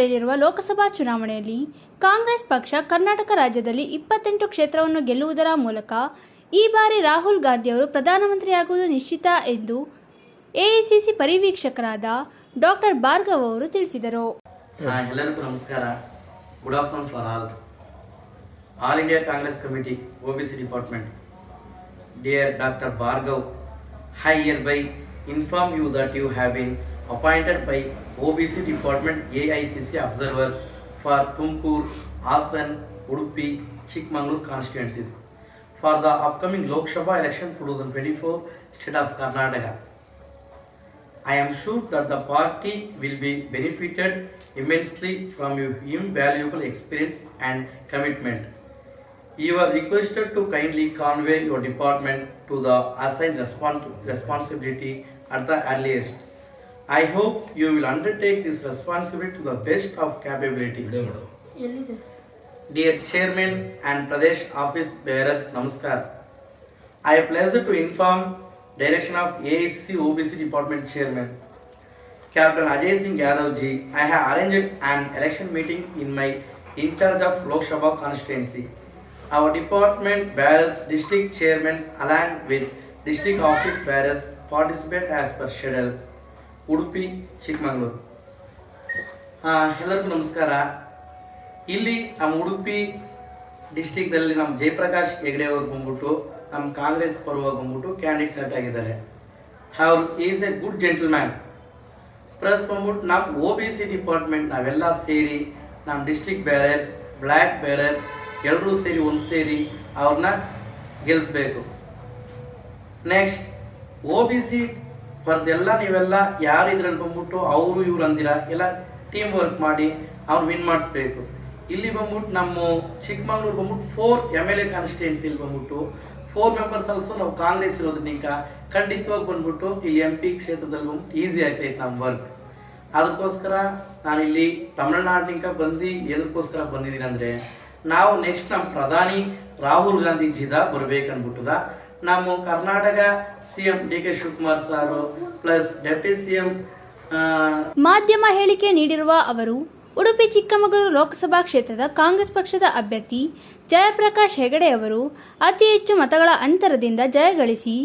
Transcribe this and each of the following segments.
ನಡೆಯಲಿರುವ ಲೋಕಸಭಾ ಚುನಾವಣೆಯಲ್ಲಿ ಕಾಂಗ್ರೆಸ್ ಪಕ್ಷ ಕರ್ನಾಟಕ ರಾಜ್ಯದಲ್ಲಿ 28 ಕ್ಷೇತ್ರವನ್ನು ಗೆಲ್ಲುವುದರ ಮೂಲಕ ಈ ಬಾರಿ ರಾಹುಲ್ ಗಾಂಧಿಯವರು ಪ್ರಧಾನಮಂತ್ರಿಯಾಗುವುದು ನಿಶ್ಚಿತ ಎಂದು ಎಐಸಿಸಿ ಪರಿವೀಕ್ಷಕರಾದ ಡಾಕ್ಟರ್ ಭಾರ್ಗವ್ ಅವರು ತಿಳಿಸಿದರು. ಎಲ್ಲರಿಗೂ ನಮಸ್ಕಾರ. Good afternoon for all India Congress committee OBC department. Dear Dr. Bhargav, I hereby inform you that you have been appointed by OBC Department AICC Observer for Tumkur, Hassan, Udupi, Chikmagalur constituencies for the upcoming Lok Sabha election 2024 state of Karnataka. I am sure that the party will be benefited immensely from your invaluable experience and commitment. You are requested to kindly convey your department to the assigned responsibility at the earliest. I hope you will undertake this responsibility to the best of capability. Dear Chairman and Pradesh Office Bearers, Namaskar. I have pleasure to inform direction of AICC OBC Department Chairman Captain Ajay Singh Yadav ji. I have arranged an election meeting in my in charge of Lok Sabha constituency. Our department bearers, district chairmen along with district office bearers participate as per schedule. Udupi Chikkamagaluru. ಎಲ್ಲರಿಗೂ ನಮಸ್ಕಾರ. ಇಲ್ಲಿ ನಮ್ಮ ಉಡುಪಿ ಡಿಸ್ಟಿಕ್ದಲ್ಲಿ ನಮ್ಮ ಜಯಪ್ರಕಾಶ್ ಹೆಗಡೆ ಅವರು ಬಂದ್ಬಿಟ್ಟು ನಮ್ಮ ಕಾಂಗ್ರೆಸ್ ಪರವಾಗಿ ಬಂದ್ಬಿಟ್ಟು ಕ್ಯಾಂಡಿಡೇಟ್ ಸೆಲೆಕ್ಟ್ ಆಗಿದ್ದಾರೆ. ಅವ್ರು is A good gentleman. Plus ಬಂದ್ಬಿಟ್ಟು ನಮ್ಮ OBC ಡಿಪಾರ್ಟ್ಮೆಂಟ್ ನಾವೆಲ್ಲ ಸೇರಿ ನಮ್ಮ ಡಿಸ್ಟ್ರಿಕ್ಟ್ ಬೇರರ್ಸ್, ಬ್ಲ್ಯಾಕ್ ಬೇರರ್ಸ್ ಎಲ್ಲರೂ ಸೇರಿ ಸೇರಿ ಅವ್ರನ್ನ ಗೆಲ್ಲಿಸ್ಬೇಕು. ನೆಕ್ಸ್ಟ್ OBC ಪರದೆಲ್ಲ ನೀವೆಲ್ಲ ಯಾರು ಇದ್ರಲ್ಲಿ ಬಂದ್ಬಿಟ್ಟು ಅವರು ಇವ್ರು ಅಂದಿರ ಎಲ್ಲ ಟೀಮ್ ವರ್ಕ್ ಮಾಡಿ ಅವ್ರು ವಿನ್ ಮಾಡಿಸ್ಬೇಕು. ಇಲ್ಲಿ ಬಂದ್ಬಿಟ್ಟು ನಮ್ಮ ಚಿಕ್ಕಮಗಳೂರು ಬಂದ್ಬಿಟ್ಟು 4 MLA ಕಾನ್ಸ್ಟಿಟ್ಯೂನ್ಸಿಲಿ ಬಂದ್ಬಿಟ್ಟು 4 ಮೆಂಬರ್ಸ್ ಆಲ್ಸೋ ನಾವು ಕಾಂಗ್ರೆಸ್ ಇರೋದ್ರಿಂದ ಖಂಡಿತವಾಗಿ ಬಂದ್ಬಿಟ್ಟು ಇಲ್ಲಿ MP ಕ್ಷೇತ್ರದಲ್ಲಿ ಬಂದ್ಬಿಟ್ಟು ಈಸಿ ಆಗ್ತೈತೆ ನಮ್ಮ ವರ್ಕ್. ಅದಕ್ಕೋಸ್ಕರ ನಾನು ಇಲ್ಲಿ ತಮಿಳ್ನಾಡಿನಿಂದ ಬಂದು ಎದಕ್ಕೋಸ್ಕರ ಬಂದಿದ್ದೀನಿ ಅಂದರೆ ನಾವು ನೆಕ್ಸ್ಟ್ ನಮ್ಮ ಪ್ರಧಾನಿ ರಾಹುಲ್ ಗಾಂಧೀಜಿದ ಬರ್ಬೇಕನ್ಬಿಟ್ಟದ. ನಮ್ಮ ಕರ್ನಾಟಕ CM DK ಶಿವಕುಮಾರ್ ಸಾರು ಪ್ಲಸ್ ಡೆಪ್ಟಿ CM ಮಾಧ್ಯಮ ಹೇಳಿಕೆ ನೀಡಿರುವ ಅವರು ಉಡುಪಿ ಚಿಕ್ಕಮಗಳೂರು ಲೋಕಸಭಾ ಕ್ಷೇತ್ರದ ಕಾಂಗ್ರೆಸ್ ಪಕ್ಷದ ಅಭ್ಯರ್ಥಿ ಜಯಪ್ರಕಾಶ್ ಹೆಗಡೆ ಅವರು ಅತಿ ಹೆಚ್ಚು ಮತಗಳ ಅಂತರದಿಂದ ಜಯಗಳಿಸಿ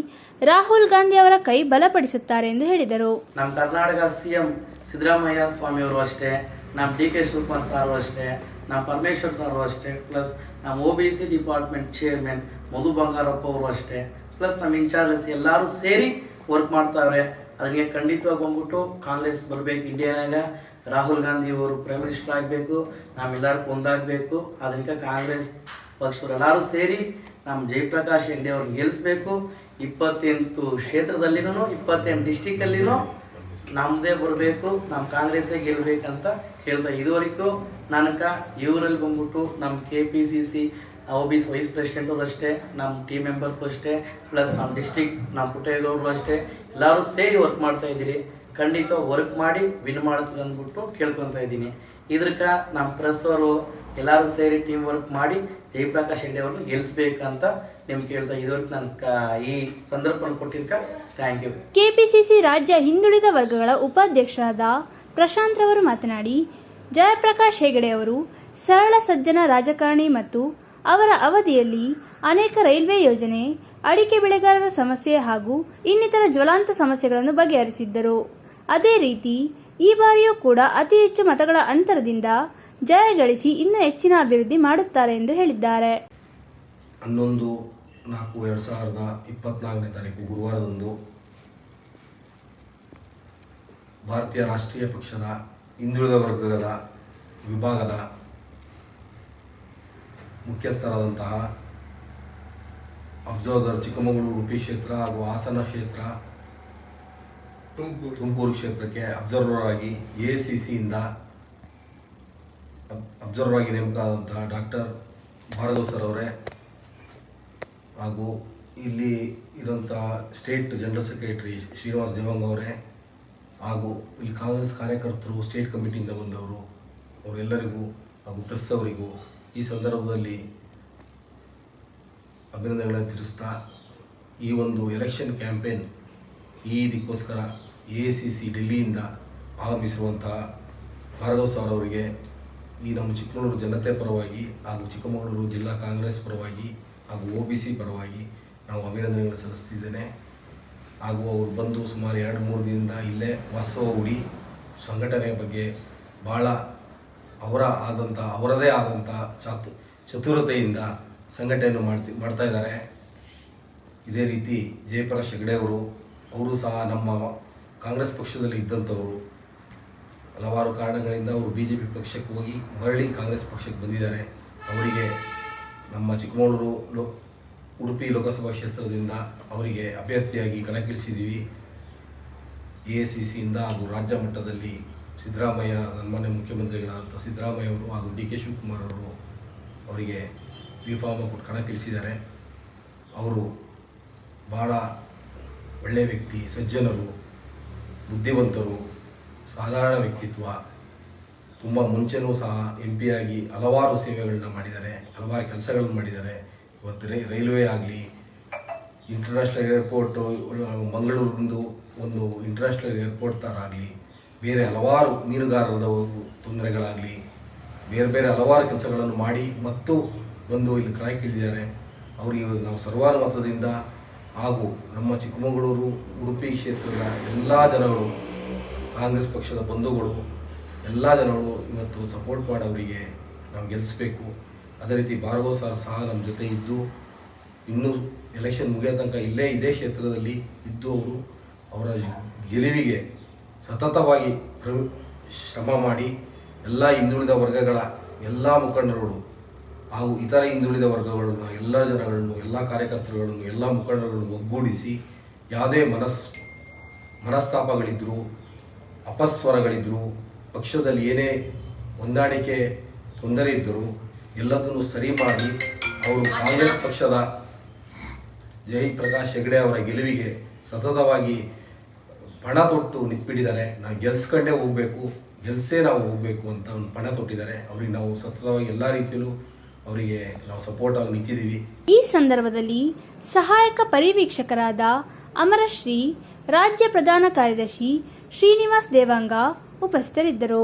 ರಾಹುಲ್ ಗಾಂಧಿ ಅವರ ಕೈ ಬಲಪಡಿಸುತ್ತಾರೆ ಎಂದು ಹೇಳಿದರು. ನಮ್ಮ ಕರ್ನಾಟಕ CM ಸಿದ್ದರಾಮಯ್ಯ ಸ್ವಾಮಿ ಅವರು ಅಷ್ಟೇ, ನಮ್ಮ DK ಶಿವಕುಮಾರ್ ಸಾರು ಅಷ್ಟೇ, ನಮ್ಮ ಪರಮೇಶ್ವರ್ ಸಾರು ಅಷ್ಟೇ, ಪ್ಲಸ್ ನಮ್ಮ OBC department chairman Madhu Bangarappa ಅವರು ಅಷ್ಟೇ, ಪ್ಲಸ್ ನಮ್ಮ ಇನ್ಚಾರ್ಜಸ್ ಎಲ್ಲರೂ ಸೇರಿ ವರ್ಕ್ ಮಾಡ್ತಾವ್ರೆ. ಅದಕ್ಕೆ ಖಂಡಿತವಾಗಿ ಬಂದ್ಬಿಟ್ಟು ಕಾಂಗ್ರೆಸ್ ಬರಬೇಕು. ಇಂಡಿಯಾನಾಗ ರಾಹುಲ್ ಗಾಂಧಿ ಅವರು ಪ್ರೈಮ್ ಮಿನಿಸ್ಟರ್ ಆಗಬೇಕು, ನಮ್ಮೆಲ್ಲರೂ ಒಂದಾಗಬೇಕು. ಅದಕ್ಕೆ ಕಾಂಗ್ರೆಸ್ ಪಕ್ಷದವರು ಎಲ್ಲರೂ ಸೇರಿ ನಮ್ಮ ಜಯಪ್ರಕಾಶ್ ಹೆಗಡೆ ಅವ್ರನ್ನ ಗೆಲ್ಲಿಸ್ಬೇಕು. 28 ಕ್ಷೇತ್ರದಲ್ಲಿನೂ 28 ಡಿಸ್ಟಿಕಲ್ಲಿನೂ ನಮ್ಮದೇ ಬರಬೇಕು, ನಮ್ಮ ಕಾಂಗ್ರೆಸ್ಸೇ ಗೆಲ್ಲಬೇಕಂತ ಹೇಳ್ತಾ ಇದುವರೆಗೂ ನನಗೆ ಇವರಲ್ಲಿ ಬಂದ್ಬಿಟ್ಟು ನಮ್ಮ KPCC OBC ವೈಸ್ ಪ್ರೆಸಿಡೆಂಟ್ ಅವರು ಅಷ್ಟೇ, ನಮ್ಮ ಟೀಮ್ ಮೆಂಬರ್ಸು ಅಷ್ಟೇ, ಪ್ಲಸ್ ನಮ್ಮ ಡಿಸ್ಟಿಕ್ ನಮ್ಮ ಪುಟ್ಟೇಗೌಡರು ಅಷ್ಟೇ ಎಲ್ಲರೂ ಸೇರಿ ವರ್ಕ್ ಮಾಡ್ತಾ ಇದ್ದೀರಿ. ಖಂಡಿತ ವರ್ಕ್ ಮಾಡಿ ವಿನ್ ಮಾಡ್ತೀವಿ ಅಂದ್ಬಿಟ್ಟು ಕೇಳ್ಕೊತಾ ಇದ್ದೀನಿ. ಇದಕ್ಕೆ ನಮ್ಮ ಪ್ರೆಸ್ ಅವರು ಎಲ್ಲರೂ ಸೇರಿ ಟೀಮ್ ವರ್ಕ್ ಮಾಡಿ ಜಯಪ್ರಕಾಶ್ ಹೆಗಡೆ ಅವ್ರನ್ನ ಗೆಲ್ಲಿಸ್ಬೇಕಂತ ನಿಮ್ಗೆ ಕೇಳ್ತಾ ಇದುವರೆಗೂ ನನಗೆ ಈ ಸಂದರ್ಭವನ್ನು ಕೊಟ್ಟಿದ್ದಕ್ಕೆ ಥ್ಯಾಂಕ್ ಯು. KPCC ರಾಜ್ಯ ಹಿಂದುಳಿದ ವರ್ಗಗಳ ಉಪಾಧ್ಯಕ್ಷರಾದ ಪ್ರಶಾಂತ್ ರವರು ಮಾತನಾಡಿ, ಜಯಪ್ರಕಾಶ್ ಹೆಗಡೆ ಅವರು ಸರಳ ಸಜ್ಜನ ರಾಜಕಾರಣಿ ಮತ್ತು ಅವರ ಅವಧಿಯಲ್ಲಿ ಅನೇಕ ರೈಲ್ವೆ ಯೋಜನೆ, ಅಡಿಕೆ ಬೆಳೆಗಾರರ ಸಮಸ್ಯೆ ಹಾಗೂ ಇನ್ನಿತರ ಜ್ವಲಾಂತ ಸಮಸ್ಯೆಗಳನ್ನು ಬಗೆಹರಿಸಿದ್ದರು. ಅದೇ ರೀತಿ ಈ ಬಾರಿಯೂ ಕೂಡ ಅತಿ ಹೆಚ್ಚು ಮತಗಳ ಅಂತರದಿಂದ ಜಯಗಳಿಸಿ ಇನ್ನೂ ಹೆಚ್ಚಿನ ಅಭಿವೃದ್ಧಿ ಮಾಡುತ್ತಾರೆ ಎಂದು ಹೇಳಿದ್ದಾರೆ. 11/4/2024 ಗುರುವಾರದಂದು ಭಾರತೀಯ ರಾಷ್ಟ್ರೀಯ ಪಕ್ಷದ ಹಿಂದುಳಿದ ವರ್ಗದ ವಿಭಾಗದ ಮುಖ್ಯಸ್ಥರಾದಂತಹ ಅಬ್ಸರ್ವರ್ ಚಿಕ್ಕಮಗಳೂರು ಉಡುಪಿ ಕ್ಷೇತ್ರ ಹಾಗೂ ಹಾಸನ ಕ್ಷೇತ್ರ, ತುಮಕೂರು ಕ್ಷೇತ್ರಕ್ಕೆ ಅಬ್ಸರ್ವರ್ ಆಗಿ AICCಯಿಂದ ಅಬ್ಸರ್ವರ್ ಆಗಿ ನೇಮಕ ಆದಂತಹ ಡಾಕ್ಟರ್ ಭಾರ್ಗವ್ ಸರ್ ಅವರೇ ಹಾಗೂ ಇಲ್ಲಿ ಇರೋಂಥ ಸ್ಟೇಟ್ ಜನರಲ್ ಸೆಕ್ರೆಟರಿ ಶ್ರೀನಿವಾಸ್ ದೇವಂಗ್ ಅವರೇ ಹಾಗೂ ಇಲ್ಲಿ ಕಾಂಗ್ರೆಸ್ ಕಾರ್ಯಕರ್ತರು ಸ್ಟೇಟ್ ಕಮಿಟಿಯಿಂದ ಬಂದವರು ಅವರೆಲ್ಲರಿಗೂ ಹಾಗೂ ಪ್ರೆಸ್ ಅವರಿಗೂ ಈ ಸಂದರ್ಭದಲ್ಲಿ ಅಭಿನಂದನೆಗಳನ್ನು ತಿಳಿಸ್ತಾ ಈ ಒಂದು ಎಲೆಕ್ಷನ್ ಕ್ಯಾಂಪೇನ್ ಈ ಇದಕ್ಕೋಸ್ಕರ AICC ಡೆಲ್ಲಿಯಿಂದ ಆಗಮಿಸಿರುವಂತಹ ಭಾರ್ಗವ್ ಸರ್ ಅವರಿಗೆ ಈ ನಮ್ಮ ಚಿಕ್ಕಮಗಳೂರು ಜನತೆ ಪರವಾಗಿ ಹಾಗೂ ಚಿಕ್ಕಮಗಳೂರು ಜಿಲ್ಲಾ ಕಾಂಗ್ರೆಸ್ ಪರವಾಗಿ ಹಾಗೂ OBC ಪರವಾಗಿ ನಾವು ಅಭಿನಂದನೆಗಳನ್ನು ಸಲ್ಲಿಸ್ತಿದ್ದೇನೆ. ಹಾಗೂ ಅವರು ಬಂದು ಸುಮಾರು 2-3 ದಿನದಿಂದ ಇಲ್ಲೇ ವಾಸ್ತವ ಹೂಡಿ ಸಂಘಟನೆಯ ಬಗ್ಗೆ ಭಾಳ ಅವರದೇ ಆದಂಥ ಚತುರತೆಯಿಂದ ಸಂಘಟನೆಯನ್ನು ಮಾಡ್ತಾ ಇದ್ದಾರೆ. ಇದೇ ರೀತಿ ಜಯಪ್ರಕಾಶ್ ಹೆಗಡೆ ಅವರು ಸಹ ನಮ್ಮ ಕಾಂಗ್ರೆಸ್ ಪಕ್ಷದಲ್ಲಿ ಇದ್ದಂಥವರು. ಹಲವಾರು ಕಾರಣಗಳಿಂದ ಅವರು BJP ಪಕ್ಷಕ್ಕೆ ಹೋಗಿ ಮರಳಿ ಕಾಂಗ್ರೆಸ್ ಪಕ್ಷಕ್ಕೆ ಬಂದಿದ್ದಾರೆ. ಅವರಿಗೆ ನಮ್ಮ ಚಿಕ್ಕಮಗಳೂರು ಉಡುಪಿ ಲೋಕಸಭಾ ಕ್ಷೇತ್ರದಿಂದ ಅವರಿಗೆ ಅಭ್ಯರ್ಥಿಯಾಗಿ ಕಣಕ್ಕಿಳಿಸಿದ್ದೀವಿ. AICCಯಿಂದ ಹಾಗೂ ರಾಜ್ಯ ಮಟ್ಟದಲ್ಲಿ ಸಿದ್ದರಾಮಯ್ಯ, ಸನ್ಮಾನ್ಯ ಮುಖ್ಯಮಂತ್ರಿಗಳಾದಂಥ ಸಿದ್ದರಾಮಯ್ಯ ಅವರು ಹಾಗೂ DK ಶಿವಕುಮಾರ್ ಅವರು ಅವರಿಗೆ B.Pharm ಕೊಟ್ಟು ಕಣಕ್ಕಿಳಿಸಿದ್ದಾರೆ. ಅವರು ಭಾಳ ಒಳ್ಳೆಯ ವ್ಯಕ್ತಿ, ಸಜ್ಜನರು, ಬುದ್ಧಿವಂತರು, ಸಾಧಾರಣ ವ್ಯಕ್ತಿತ್ವ. ತುಂಬ ಮುಂಚೆನೂ ಸಹ MP ಆಗಿ ಹಲವಾರು ಸೇವೆಗಳನ್ನ ಮಾಡಿದ್ದಾರೆ, ಹಲವಾರು ಕೆಲಸಗಳನ್ನು ಮಾಡಿದ್ದಾರೆ. ಇವತ್ತು ರೈಲ್ವೆ ಆಗಲಿ, ಇಂಟರ್ನ್ಯಾಷನಲ್ ಏರ್ಪೋರ್ಟು ಮಂಗಳೂರಿಂದು ಒಂದು ಇಂಟರ್ನ್ಯಾಷನಲ್ ಏರ್ಪೋರ್ಟ್ ಥರ ಆಗಲಿ, ಬೇರೆ ಹಲವಾರು ಮೀನುಗಾರರದ ತೊಂದರೆಗಳಾಗಲಿ, ಬೇರೆ ಹಲವಾರು ಕೆಲಸಗಳನ್ನು ಮಾಡಿ ಮತ್ತು ಬಂದು ಇಲ್ಲಿ ಕಣಕ್ಕಿಳಿದಿದ್ದಾರೆ. ಅವರಿಗೆ ನಾವು ಸರ್ವಾನುಮತದಿಂದ ಹಾಗೂ ನಮ್ಮ ಚಿಕ್ಕಮಗಳೂರು ಉಡುಪಿ ಕ್ಷೇತ್ರದ ಎಲ್ಲ ಜನಗಳು, ಕಾಂಗ್ರೆಸ್ ಪಕ್ಷದ ಬಂಧುಗಳು, ಎಲ್ಲ ಜನಗಳು ಇವತ್ತು ಸಪೋರ್ಟ್ ಮಾಡಿ ಅವರಿಗೆ ನಾವು ಗೆಲ್ಲಿಸಬೇಕು. ಅದೇ ರೀತಿ ಭಾರ್ಗವ್ ಸರ್ ಸಹ ನಮ್ಮ ಜೊತೆ ಇದ್ದು ಇನ್ನೂ ಎಲೆಕ್ಷನ್ ಮುಗಿಯೋ ತನಕ ಇದೇ ಕ್ಷೇತ್ರದಲ್ಲಿ ಇದ್ದು ಅವರ ಗೆಲುವಿಗೆ ಸತತವಾಗಿ ಶ್ರಮ ಮಾಡಿ ಎಲ್ಲ ಹಿಂದುಳಿದ ವರ್ಗಗಳ ಎಲ್ಲ ಮುಖಂಡರುಗಳು ಹಾಗೂ ಇತರ ಹಿಂದುಳಿದ ವರ್ಗಗಳನ್ನು, ಎಲ್ಲ ಜನಗಳನ್ನು, ಎಲ್ಲ ಕಾರ್ಯಕರ್ತರುಗಳನ್ನು, ಎಲ್ಲ ಮುಖಂಡರುಗಳನ್ನು ಒಗ್ಗೂಡಿಸಿ ಯಾವುದೇ ಮನಸ್ತಾಪಗಳಿದ್ದರೂ, ಅಪಸ್ವರಗಳಿದ್ದರೂ, ಪಕ್ಷದಲ್ಲಿ ಏನೇ ಹೊಂದಾಣಿಕೆ ತೊಂದರೆ ಇದ್ದರೂ ಎಲ್ಲದನ್ನು ಸರಿ ಮಾಡಿ ಅವರು ಕಾಂಗ್ರೆಸ್ ಪಕ್ಷದ ಜಯಪ್ರಕಾಶ್ ಹೆಗಡೆ ಅವರ ಗೆಲುವಿಗೆ ಸತತವಾಗಿ ಪಣ ತೊಟ್ಟು ನಿಂತಿದ್ದಾರೆ. ನಾವು ಗೆಲ್ಸ್ಕೊಂಡೇ ಹೋಗಬೇಕು, ಗೆಲ್ಸೇ ನಾವು ಹೋಗಬೇಕು ಅಂತ ಒಂದು ಪಣ ತೊಟ್ಟಿದ್ದಾರೆ. ಅವರಿಗೆ ನಾವು ಸತತವಾಗಿ ಎಲ್ಲ ರೀತಿಯಲ್ಲೂ ಅವರಿಗೆ ನಾವು ಸಪೋರ್ಟ್ ಆಗಿ ನಿಂತಿದ್ದೀವಿ. ಈ ಸಂದರ್ಭದಲ್ಲಿ ಸಹಾಯಕ ಪರಿವೀಕ್ಷಕರಾದ ಅಮರಶ್ರೀ, ರಾಜ್ಯ ಪ್ರಧಾನ ಕಾರ್ಯದರ್ಶಿ ಶ್ರೀನಿವಾಸ್ ದೇವಾಂಗ ಉಪಸ್ಥಿತರಿದ್ದರು.